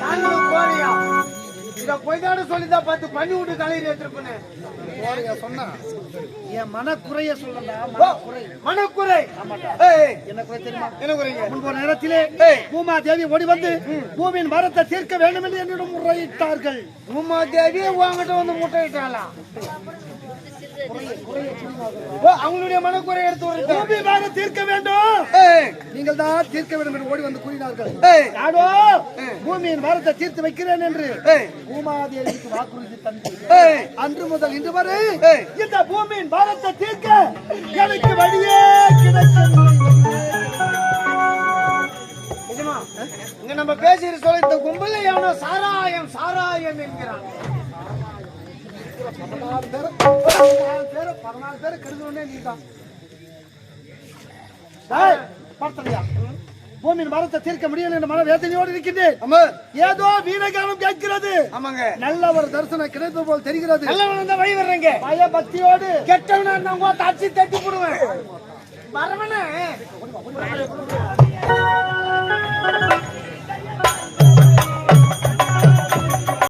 நாங்களும் கோழியா இத பொய்தான சொல்லிதான் பார்த்து பண்ணி விட்டு தலையில எடுத்துருப்பேன். கோழியா சொன்னா என் மனக்குறைய சொல்லல. மனக்குறை என்ன குறை தெரியுமா? என்ன குறைங்க? முன்பு நேரத்திலே பூமா தேவி ஓடி வந்து பூமியின் வரத்தை தீர்க்க வேண்டும் என்று என்னிடம் முறையிட்டார்கள். பூமா தேவி உங்ககிட்ட வந்து முட்டையிட்டாளா? அவங்களுடைய மனக்குறை எடுத்து ஒரு பூமி வார தீர்க்க வேண்டும், நீங்கள் தான் தீர்க்க வேண்டும் என்று ஓடி வந்து கூறினார்கள். நானோ பூமியின் வாரத்தை தீர்த்து வைக்கிறேன் என்று பூமாதேவிக்கு வாக்குறுதி தந்து அன்று முதல் இன்று வரை இந்த பூமியின் வாரத்தை தீர்க்க எனக்கு வழியே கிடைக்கவில்லை. இங்க நம்ம பேசுகிற சொல்ல இந்த கும்பல எவனோ சாராயம் சாராயம் என்கிறான். 14 பேரை கெடுக்கணும்னே நீதான். பூமியின் மரத்தை தீர்க்க முடியல என்ற மன வேதனையோடு இருக்கின்றேன். ஏதோ வீரகாலம் கேட்கிறது. நல்ல ஒரு தரிசனம் கிடைப்பது போல் தெரிகிறது. நல்லவன் வழி வர்றேங்க. பய பக்தியோடு கெட்டவன தட்டி போடுவேன். வரவன